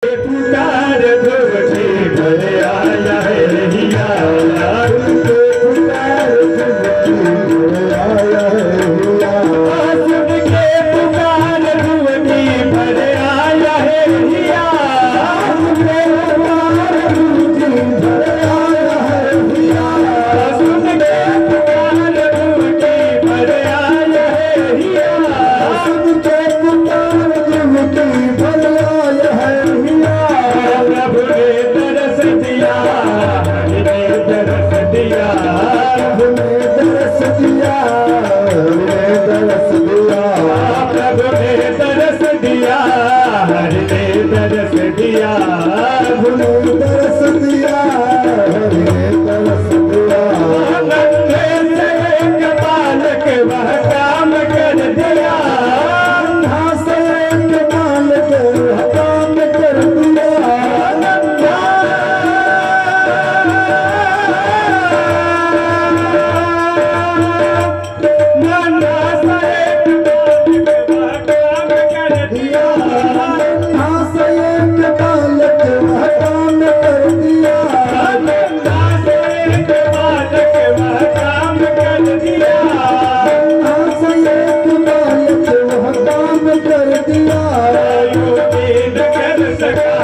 पुकार ध्रुवटी भर आया है हिया पुकार ध्रुवटी भर आया है हिया सुन के पुकार ध्रुवटी भर आया है हिया सुन के पुकार ध्रुवटी भर आया है हिया सुन के पुकार ध्रुवटी भर आया है हिया सुन के पुकार ध्रुवटी भर आया है प्रभु ने दरस दिया ने दरस दिया प्रभु ने दरस दिया ने दरस दिया प्रभु ने दरस दिया ने दरस दिया प्रभु ने दरस दिया ने दरस दिया नन्हे से एक बालक वह काम कर दिया नन्हा से एक बालक वह काम कर दिया कर सका